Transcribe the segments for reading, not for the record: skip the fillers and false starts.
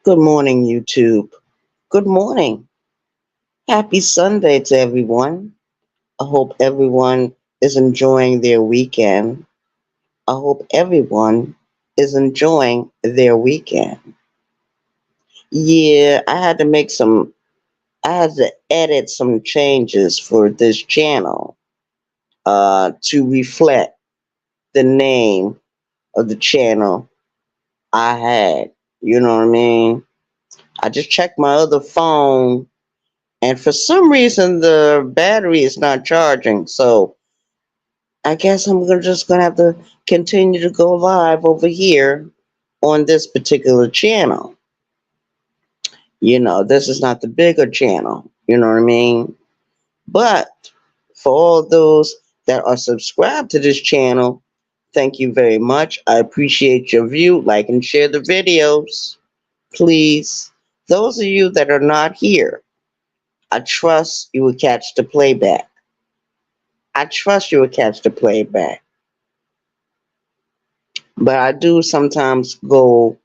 Good morning, YouTube. Good morning. Happy Sunday to everyone. I hope everyone is enjoying their weekend. I hope everyone is enjoying their weekend. Yeah, I had to edit some changes for this channel to reflect the name of the channel I had. You know what I mean? I just checked my other phone. And for some reason, the battery is not charging. So I guess just gonna have to continue to go live over here on this particular channel. This is not the bigger channel. You know what I mean? But for all those that are subscribed to this channel, thank you very much. I appreciate your view. Like and share the videos, please. Those of you that are not here, I trust you will catch the playback. I trust you will catch the playback. But I do sometimes go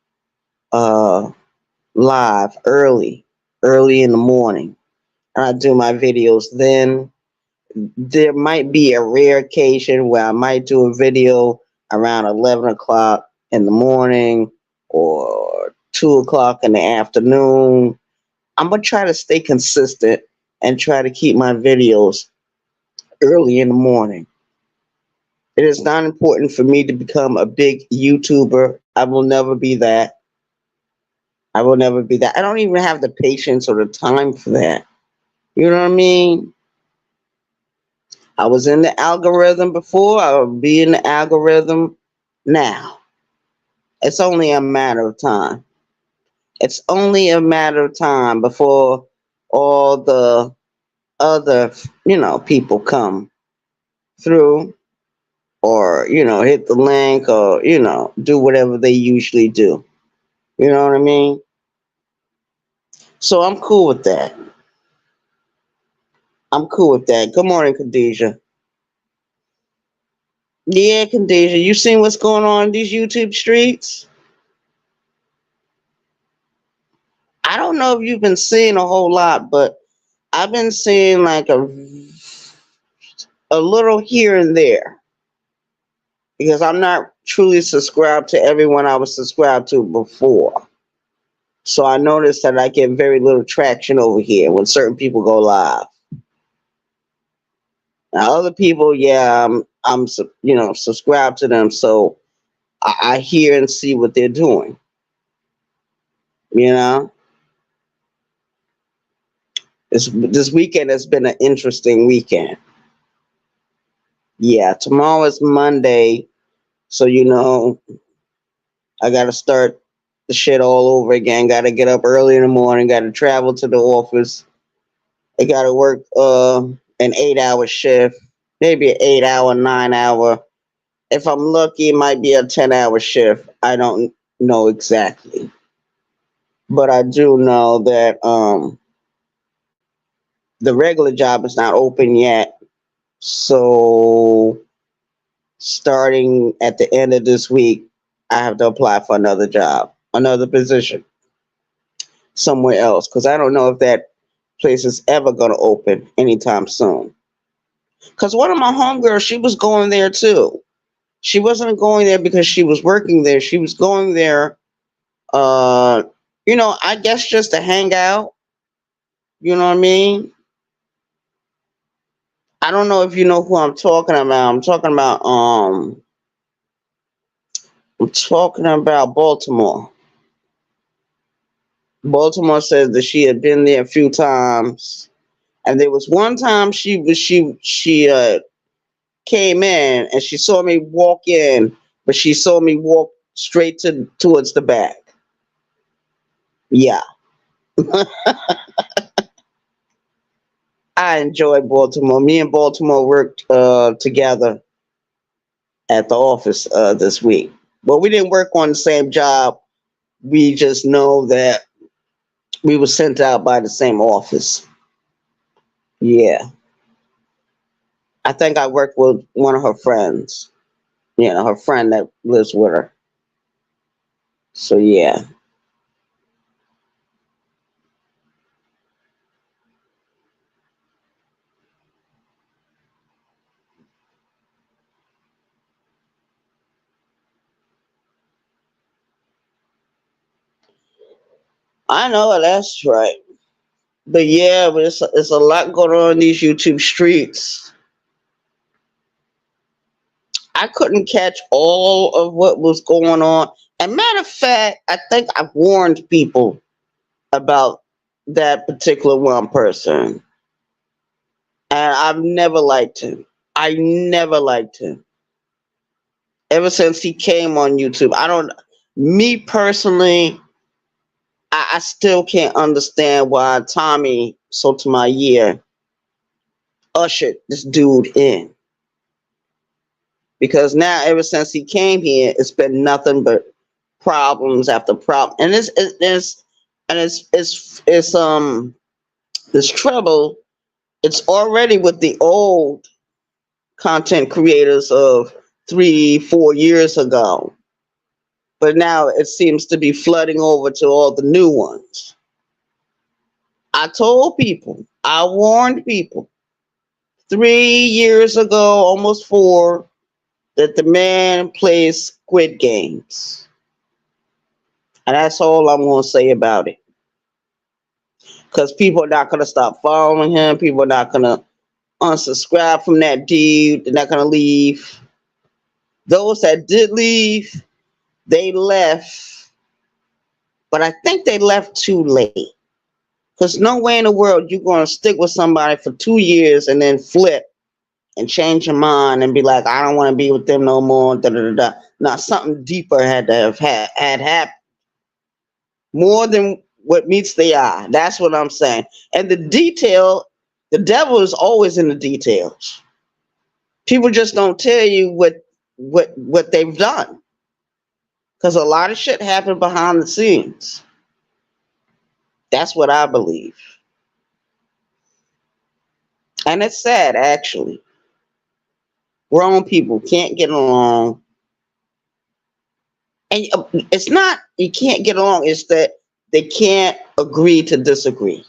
uh, live early in the morning. And I do my videos then. There might be a rare occasion where I might do a video around 11 o'clock in the morning or 2 o'clock in the afternoon. I'm going to try to stay consistent and try to keep my videos early in the morning. It is not important for me to become a big YouTuber. I will never be that. I will never be that. I don't even have the patience or the time for that. You know what I mean? I was in the algorithm before. I will be in the algorithm now. It's only a matter of time. It's only a matter of time before all the other, people come through or, hit the link or, do whatever they usually do. You know what I mean? So I'm cool with that. I'm cool with that. Good morning, Khadijah. Yeah, Khadijah, you seen what's going on in these YouTube streets? I don't know if you've been seeing a whole lot, but I've been seeing like a little here and there because I'm not truly subscribed to everyone I was subscribed to before. So I noticed that I get very little traction over here when certain people go live. Now other people, yeah, I'm subscribed to them, so I hear and see what they're doing. You know, this weekend has been an interesting weekend. Yeah, tomorrow is Monday, so I got to start the shit all over again. Got to get up early in the morning. Got to travel to the office. I got to work an 8 hour shift, maybe an 8 hour, 9 hour. If I'm lucky, it might be a 10 hour shift. I don't know exactly, but I do know that the regular job is not open yet. So starting at the end of this week, I have to apply for another job, another position somewhere else because I don't know if that place is ever going to open anytime soon. Because one of my homegirls, she was going there too. She wasn't going there because she was working there. She was going there, uh, I guess just to hang out. You know what I mean? I don't know if you know who I'm talking about. I'm talking about Baltimore. Baltimore says that she had been there a few times, and there was one time she came in and she saw me walk in, but she saw me walk straight towards the back. Yeah, I enjoyed Baltimore. Me and Baltimore worked together at the office this week, but we didn't work on the same job. We just know that we were sent out by the same office. Yeah, I think I worked with one of her friends. Her friend that lives with her. So yeah. I know that's right. But yeah, but it's a lot going on in these YouTube streets. I couldn't catch all of what was going on. And matter of fact, I think I warned people about that particular one person. And I've never liked him. I never liked him. Ever since he came on YouTube. I don't me personally, I still can't understand why Tommy Sotomayor ushered this dude in. Because now ever since he came here, it's been nothing but problems after problem. And it's this trouble, it's already with the old content creators of 3, 4 years ago. But now it seems to be flooding over to all the new ones. I told people, I warned people 3 years ago, almost 4, that the man plays Squid Games. And that's all I'm going to say about it. Because people are not going to stop following him. People are not going to unsubscribe from that dude. They're not going to leave. Those that did leave, they left. But I think they left too late. Because no way in the world you're going to stick with somebody for 2 years and then flip and change your mind and be like, I don't want to be with them no more. Da, da, da, da. Now, something deeper had to have had happened. More than what meets the eye. That's what I'm saying. And the devil is always in the details. People just don't tell you what they've done. Because a lot of shit happened behind the scenes. That's what I believe. And it's sad, actually. Grown people can't get along. And it's not you can't get along, it's that they can't agree to disagree.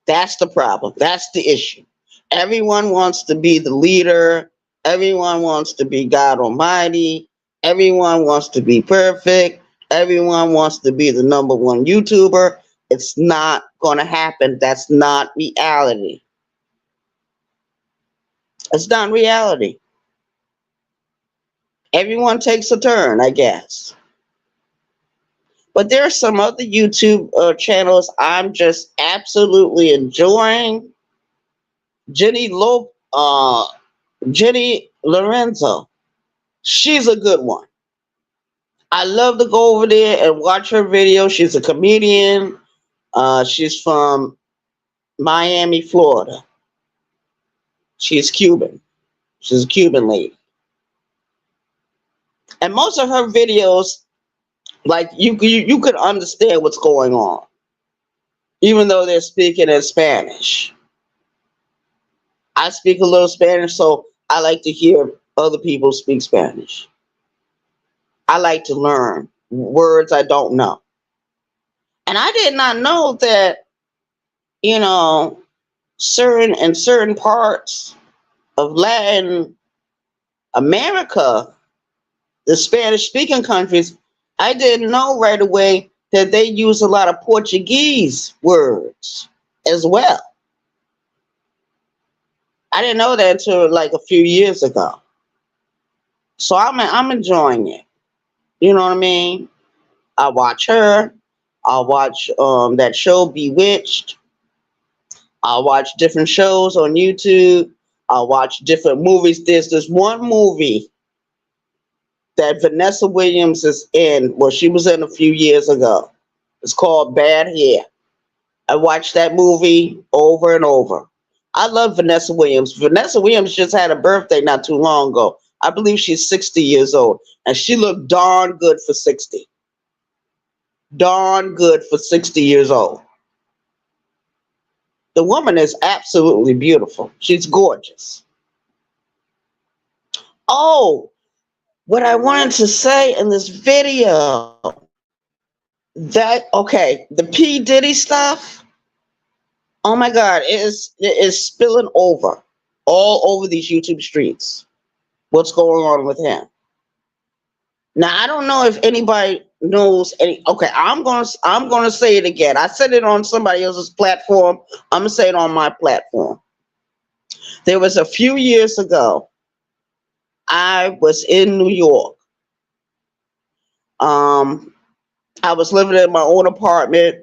That's the problem. That's the issue. Everyone wants to be the leader. Everyone wants to be God Almighty. Everyone wants to be perfect. Everyone wants to be the number one YouTuber. It's not going to happen. That's not reality. It's not reality. Everyone takes a turn, I guess. But there are some other YouTube channels I'm just absolutely enjoying. Jenny Jenny Lorenzo. She's a good one. I love to go over there and watch her video. She's a comedian. She's from Miami, Florida. She's Cuban. She's a Cuban lady. And most of her videos, like you could understand what's going on, even though they're speaking in Spanish. I speak a little Spanish, so I like to hear other people speak Spanish. I like to learn words I don't know. And I did not know that, you know, certain parts of Latin America, the Spanish speaking countries, I didn't know right away that they use a lot of Portuguese words as well. I didn't know that until like a few years ago. So I'm enjoying it. You know what I mean? I watch her. I watch that show Bewitched. I watch different shows on YouTube. I watch different movies. There's this one movie that Vanessa Williams is in. Well, she was in a few years ago. It's called Bad Hair. I watched that movie over and over. I love Vanessa Williams. Vanessa Williams just had a birthday not too long ago. I believe she's 60 years old. And she looked darn good for 60. Darn good for 60 years old. The woman is absolutely beautiful. She's gorgeous. Oh, what I wanted to say in this video, the P. Diddy stuff, oh my God, it is spilling over all over these YouTube streets. What's going on with him? Now, I don't know if anybody knows any. Okay, I'm gonna say it again. I said it on somebody else's platform. I'm gonna say it on my platform. There was a few years ago. I was in New York. Um, I was living in my own apartment.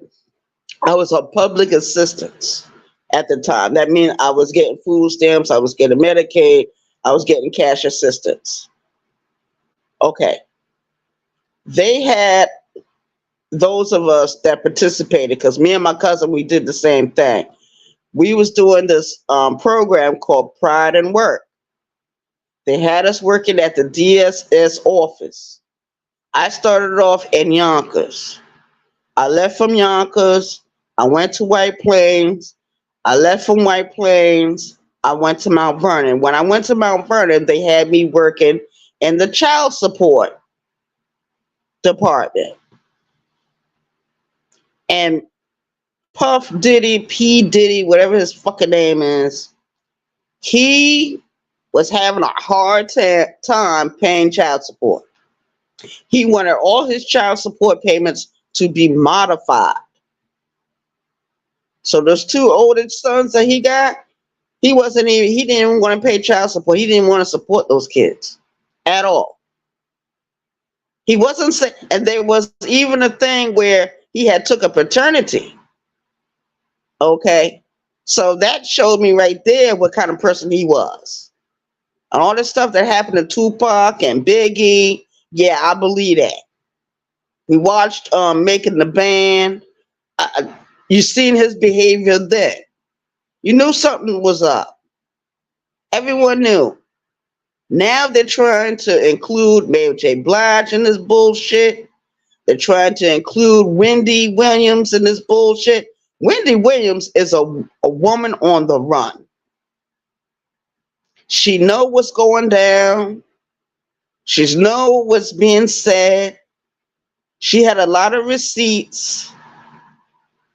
I was on public assistance at the time. That means I was getting food stamps. I was getting Medicaid. I was getting cash assistance. Okay, they had those of us that participated because me and my cousin we did the same thing. We was doing this program called Pride and Work. They had us working at the DSS office. I started off in Yonkers. I left from Yonkers. I went to White Plains. I left from White Plains. I went to Mount Vernon. When I went to Mount Vernon, they had me working in the child support department. And Puff Diddy, P Diddy, whatever his fucking name is, he was having a hard time paying child support. He wanted all his child support payments to be modified. So those two oldest sons that he got, he didn't even want to pay child support. He didn't want to support those kids at all. He wasn't saying, and there was even a thing where he had took a paternity. Okay. So that showed me right there what kind of person he was. And all this stuff that happened to Tupac and Biggie, yeah, I believe that. We watched Making the Band. You seen his behavior then. You knew something was up. Everyone knew. Now they're trying to include Mary J. Blige in this bullshit. They're trying to include Wendy Williams in this bullshit. Wendy Williams is a woman on the run. She know what's going down. She know what's being said. She had a lot of receipts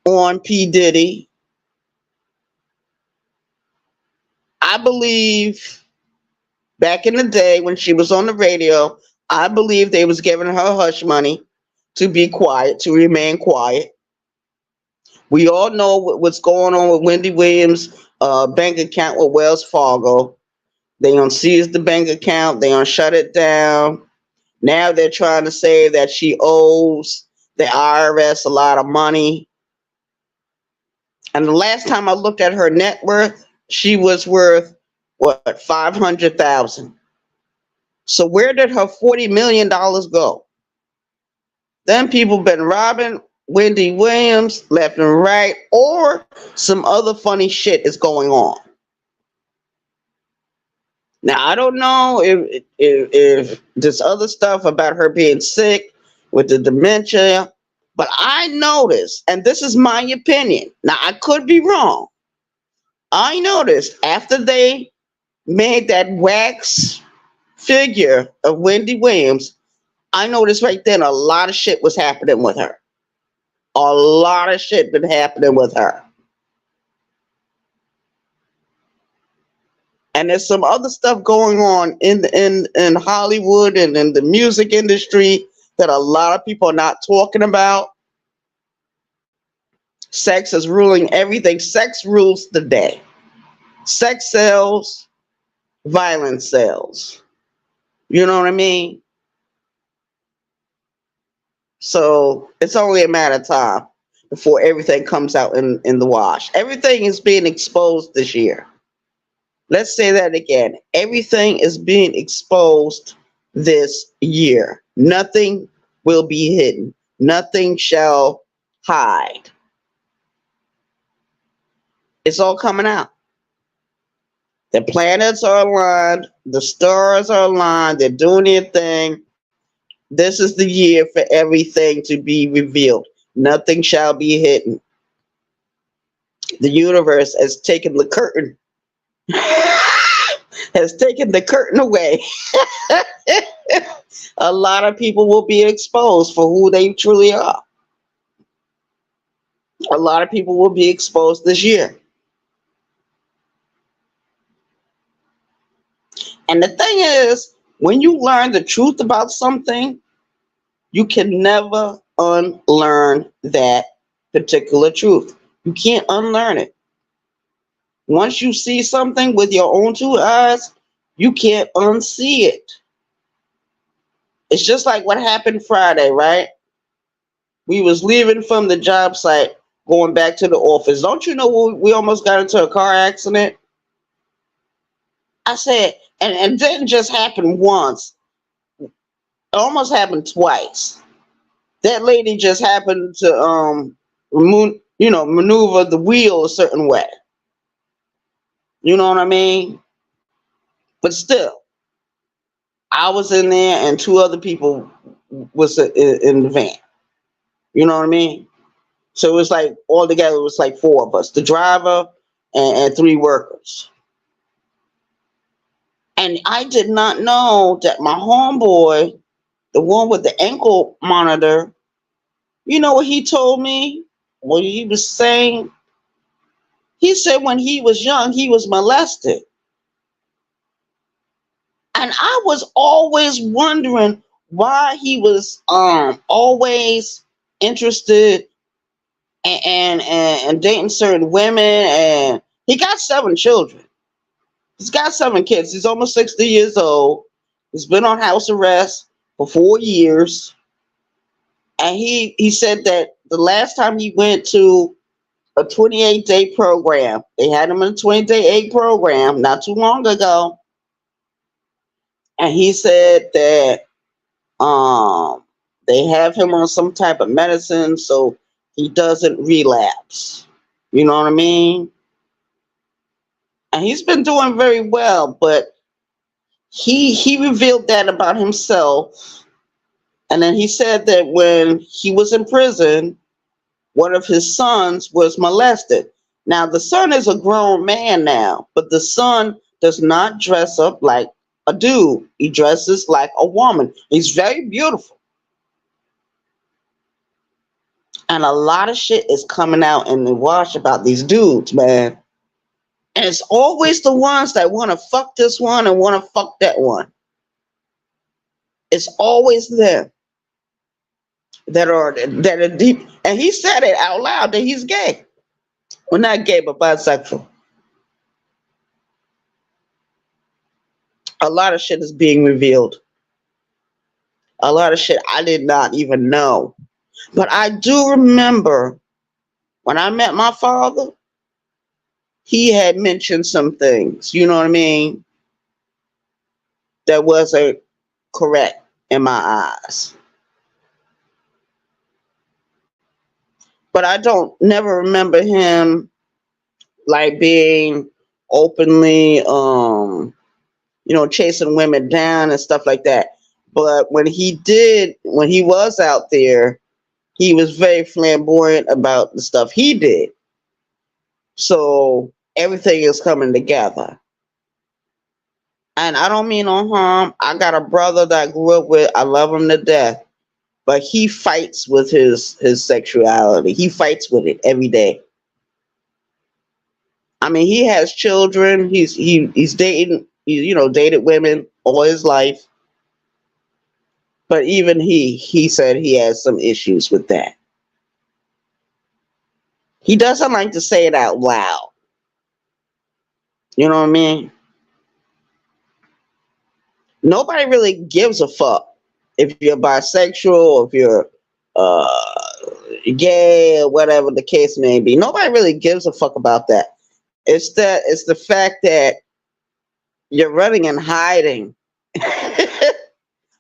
on P. Diddy. I believe back in the day when she was on the radio, I believe they was giving her hush money to be quiet, to remain quiet. We all know what's going on with Wendy Williams' bank account with Wells Fargo. They gonna seize the bank account. They gonna shut it down. Now they're trying to say that she owes the IRS a lot of money. And the last time I looked at her net worth, she was worth what, 500,000. So where did her $40 million go? Then people been robbing Wendy Williams left and right, or some other funny shit is going on. Now I don't know if this other stuff about her being sick with the dementia, but I noticed, and this is my opinion. Now I could be wrong. I noticed after they made that wax figure of Wendy Williams, I noticed right then a lot of shit was happening with her. A lot of shit been happening with her. And there's some other stuff going on in Hollywood and in the music industry that a lot of people are not talking about. Sex is ruling everything. Sex rules the day. Sex sells, violence sells. You know what I mean? So it's only a matter of time before everything comes out in the wash. Everything is being exposed this year. Let's say that again. Everything is being exposed this year. Nothing will be hidden. Nothing shall hide. It's all coming out. The planets are aligned. The stars are aligned. They're doing their thing. This is the year for everything to be revealed. Nothing shall be hidden. The universe has taken the curtain has taken the curtain away. A lot of people will be exposed for who they truly are. A lot of people will be exposed this year. And the thing is, when you learn the truth about something, You can never unlearn that particular truth. You can't unlearn it. Once you see something with your own two eyes, you can't unsee it. It's just like what happened Friday, right? We was leaving from the job site, going back to the office. Don't you know we almost got into a car accident? I said, and it didn't just happen once. It almost happened twice. That lady just happened to maneuver the wheel a certain way. You know what I mean? But still, I was in there and two other people was in the van. You know what I mean? So it was like altogether it was like four of us, the driver and three workers. And I did not know that my homeboy, the one with the ankle monitor, you know what he told me? What he was saying? He said when he was young, he was molested. And I was always wondering why he was always interested and dating certain women, and he got 7 children. He's got 7 kids. He's almost 60 years old. He's been on house arrest for 4 years. And he said that the last time he went to a 28-day program, they had him in a 20-day program not too long ago. And he said that they have him on some type of medicine so he doesn't relapse. You know what I mean? And he's been doing very well, but he revealed that about himself. And then he said that when he was in prison, one of his sons was molested. Now the son is a grown man now, but the son does not dress up like a dude. He dresses like a woman. He's very beautiful. And a lot of shit is coming out in the wash about these dudes, man. And it's always the ones that want to fuck this one and want to fuck that one. It's always them that are deep. And he said it out loud that he's gay. Well, not gay, but bisexual. A lot of shit is being revealed. A lot of shit I did not even know. But I do remember when I met my father, he had mentioned some things, you know what I mean, that wasn't correct in my eyes. But I don't never remember him like being openly chasing women down and stuff like that. But when he was out there, he was very flamboyant about the stuff he did. So everything is coming together. And I don't mean no harm. I got a brother that I grew up with. I love him to death. But he fights with his sexuality. He fights with it every day. I mean, he has children. He's dating, dated women all his life. But even he said he has some issues with that. He doesn't like to say it out loud. You know what I mean? Nobody really gives a fuck if you're bisexual or if you're gay or whatever the case may be. Nobody really gives a fuck about that. It's the fact that you're running and hiding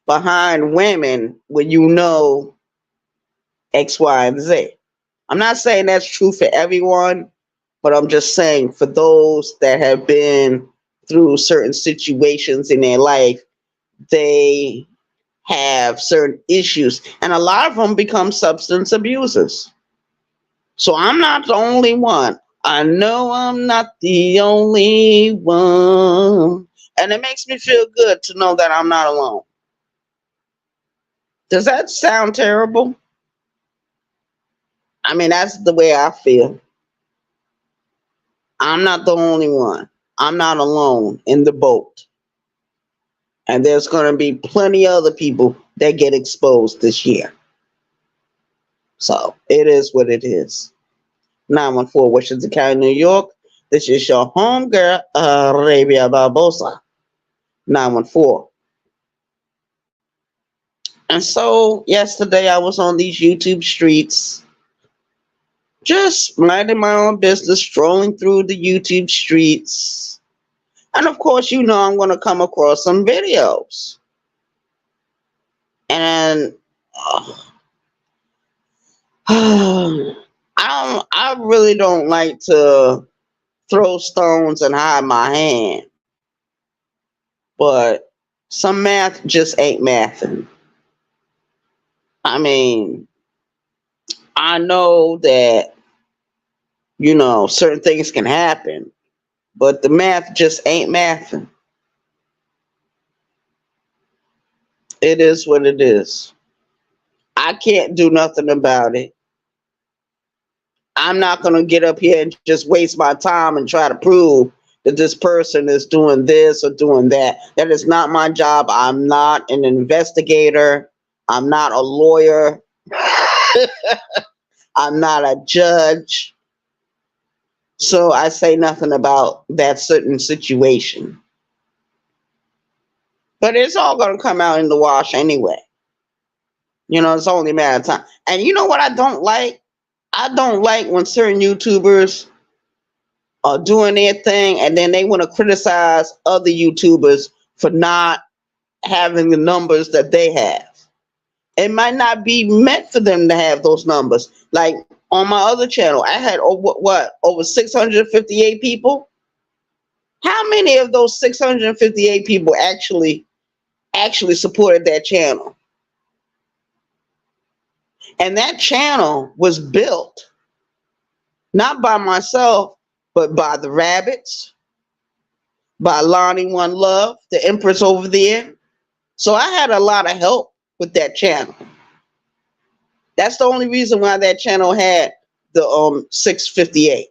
behind women when you know X, Y, and Z. I'm not saying that's true for everyone, but I'm just saying for those that have been through certain situations in their life, they have certain issues, and a lot of them become substance abusers. So I'm not the only one. I know I'm not the only one. And it makes me feel good to know that I'm not alone. Does that sound terrible? I mean, that's the way I feel. I'm not the only one. I'm not alone in the boat. And there's going to be plenty of other people that get exposed this year. So it is what it is. 914 Washington County, New York. This is your home girl, Arabia Barbosa. 914. And so yesterday I was on these YouTube streets, just minding my own business, strolling through the YouTube streets. And of course, you know, I'm going to come across some videos. And I really don't like to throw stones and hide my hand. But some math just ain't mathing. I mean, I know that, you know, certain things can happen, but the math just ain't mathing. It is what it is. I can't do nothing about it. I'm not going to get up here and just waste my time and try to prove that this person is doing this or doing that. That is not my job. I'm not an investigator. I'm not a lawyer. I'm not a judge. So I say nothing about that certain situation. But it's all going to come out in the wash anyway. You know, it's only a matter of time. And you know what I don't like? I don't like when certain YouTubers are doing their thing and then they want to criticize other YouTubers for not having the numbers that they have. It might not be meant for them to have those numbers. Like on my other channel, I had over 658 people. How many of those 658 people actually supported that channel? And that channel was built not by myself, but by the Rabbits, by Lonnie One Love, the Empress over there. So I had a lot of help with that channel. That's the only reason why that channel had the 658.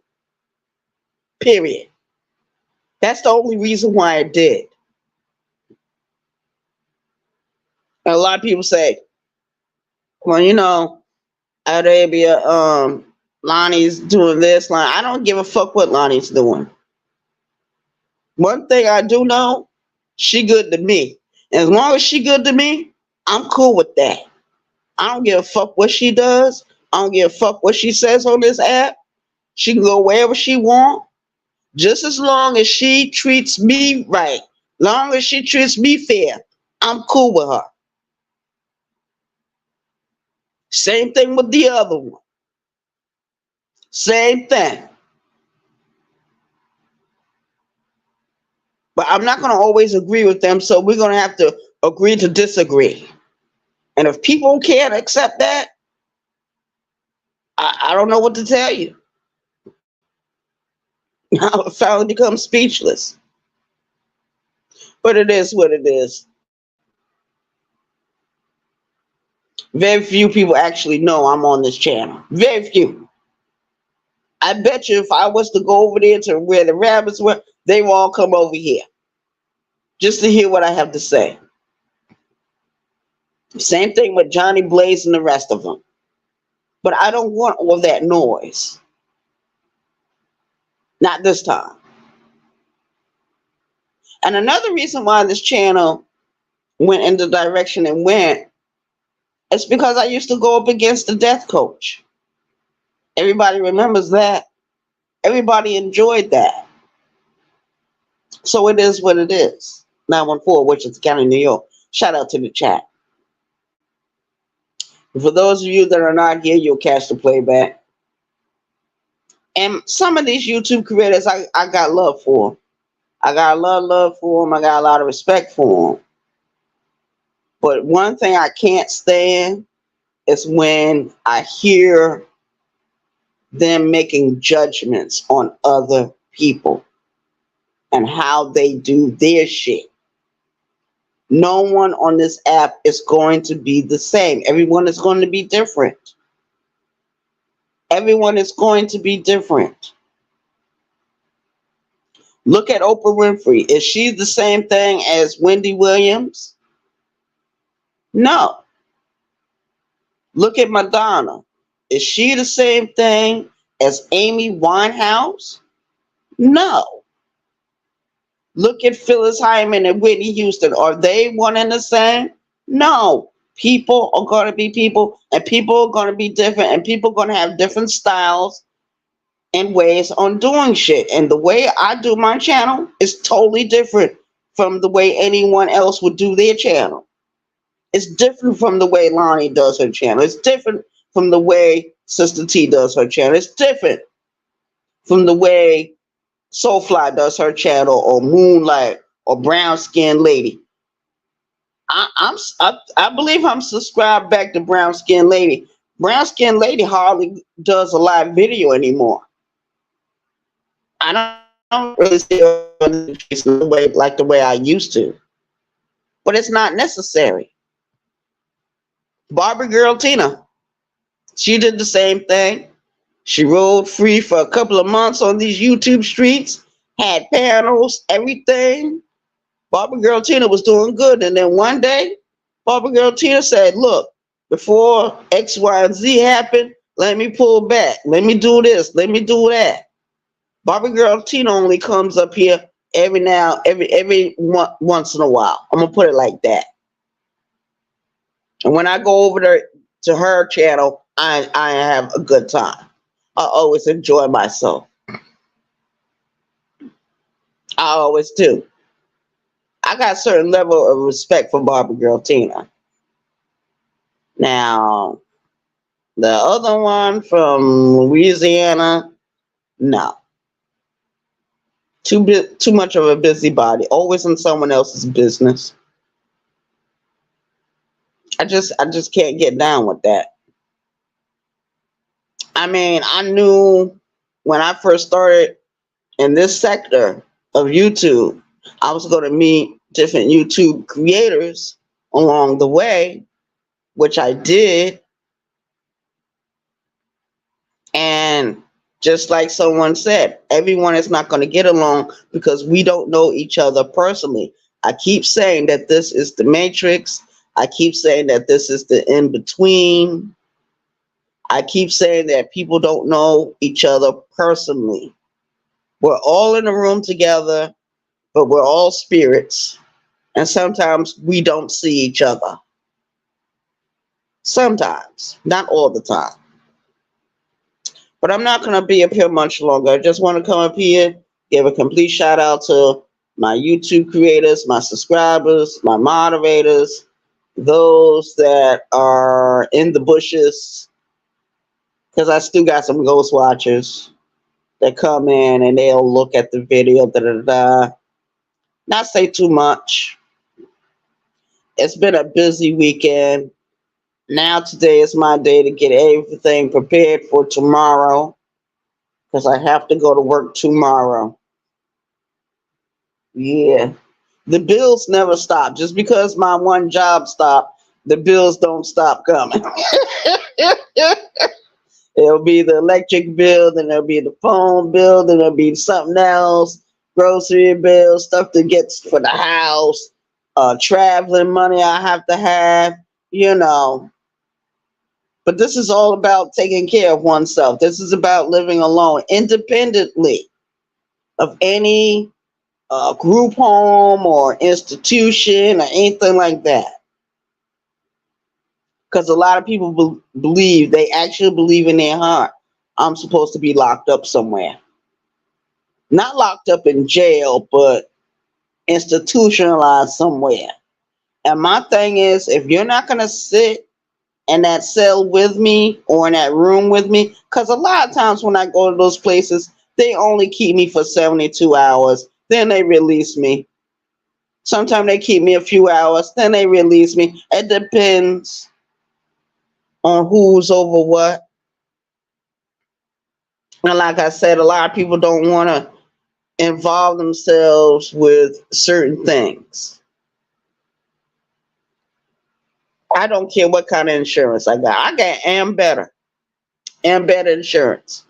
Period. That's the only reason why it did. And a lot of people say, well, you know, Arabia, Lonnie's doing this. I don't give a fuck what Lonnie's doing. One thing I do know, she good to me. And as long as she good to me, I'm cool with that. I don't give a fuck what she does. I don't give a fuck what she says on this app. She can go wherever she want. Just as long as she treats me right, long as she treats me fair, I'm cool with her. Same thing with the other one. Same thing. But I'm not going to always agree with them, so we're going to have to agree to disagree. And if people can't accept that, I don't know what to tell you. I finally become speechless. But it is what it is. Very few people actually know I'm on this channel. Very few. I bet you if I was to go over there to where the Rabbits were, they will all come over here just to hear what I have to say. Same thing with Johnny Blaze and the rest of them. But I don't want all that noise. Not this time. And another reason why this channel went in the direction it went is because I used to go up against the Death Coach. Everybody remembers that. Everybody enjoyed that. So it is what it is. 914 Washington County, New York. Shout out to the chat. For those of you that are not here, you'll catch the playback. And some of these YouTube creators, I got love for. I got a lot of love for them. I got a lot of respect for them. But one thing I can't stand is when I hear them making judgments on other people and how they do their shit. No one on this app is going to be the same. Everyone is going to be different. Everyone is going to be different. Look at Oprah Winfrey. Is she the same thing as Wendy Williams? No. Look at Madonna. Is she the same thing as Amy Winehouse? No. Look at Phyllis Hyman and Whitney Houston. Are they one and the same? No. People are going to be people, and people are going to be different, and people are going to have different styles and ways on doing shit. And the way I do my channel is totally different from the way anyone else would do their channel. It's different from the way Lonnie does her channel. It's different from the way Sister T does her channel. It's different from the way Soulfly does her channel, or Moonlight, or Brown Skin Lady. I believe I'm subscribed back to Brown Skin Lady. Brown Skin Lady hardly does a live video anymore. I don't really see her like the way I used to, but it's not necessary. Barbie Girl Tina, she did the same thing. She rode free for a couple of months on these YouTube streets, had panels, everything. Barbie Girl Tina was doing good. And then one day, Barbie Girl Tina said, look, before X, Y, and Z happened, let me pull back. Let me do this. Let me do that. Barbie Girl Tina only comes up here every once in a while. I'm going to put it like that. And when I go over there to her channel, I have a good time. I always enjoy myself. I always do. I got a certain level of respect for Barbie Girl Tina. Now, the other one from Louisiana, no. Too much of a busybody, always in someone else's business. I just can't get down with that. I mean, I knew when I first started in this sector of YouTube, I was going to meet different YouTube creators along the way, which I did. And just like someone said, everyone is not going to get along because we don't know each other personally. I keep saying that this is the matrix. I keep saying that this is the in-between. I keep saying that people don't know each other personally. We're all in a room together, but we're all spirits. And sometimes we don't see each other. Sometimes, not all the time. But I'm not going to be up here much longer. I just want to come up here, give a complete shout out to my YouTube creators, my subscribers, my moderators, those that are in the bushes, because I still got some ghost watchers that come in and they'll look at the video, not say too much. It's been a busy weekend. Now today is my day to get everything prepared for tomorrow, because I have to go to work tomorrow. Yeah. The bills never stop. Just because my one job stopped, the bills don't stop coming. It'll be the electric bill, then there'll be the phone bill, then there'll be something else, grocery bill, stuff to get for the house, traveling money I have to have, you know. But this is all about taking care of oneself. This is about living alone, independently of any group home or institution or anything like that. Because a lot of people believe, they actually believe in their heart, I'm supposed to be locked up somewhere. Not locked up in jail, but institutionalized somewhere. And my thing is, if you're not going to sit in that cell with me or in that room with me, because a lot of times when I go to those places, they only keep me for 72 hours. Then they release me. Sometimes they keep me a few hours. Then they release me. It depends on who's over what. And like I said, a lot of people don't want to involve themselves with certain things. I don't care what kind of insurance I got. I got Ambetter insurance.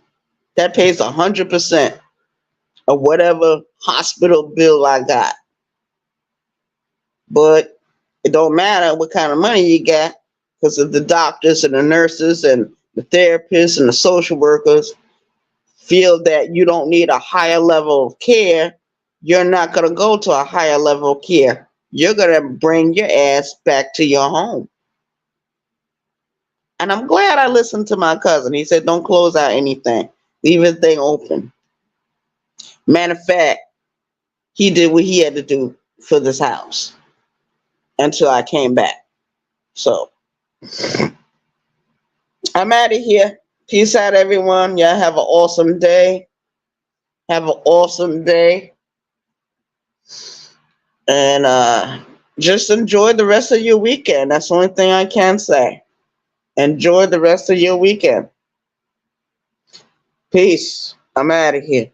That pays 100%. or whatever hospital bill I got. But it don't matter what kind of money you got, because if the doctors and the nurses and the therapists and the social workers feel that you don't need a higher level of care, you're not going to go to a higher level of care. You're going to bring your ass back to your home. And I'm glad I listened to my cousin. He said, don't close out anything, leave everything open. Matter of fact, he did what he had to do for this house until I came back. So I'm out of here. Peace out, everyone. Y'all have an awesome day. Have an awesome day. And just enjoy the rest of your weekend. That's the only thing I can say. Enjoy the rest of your weekend. Peace. I'm out of here.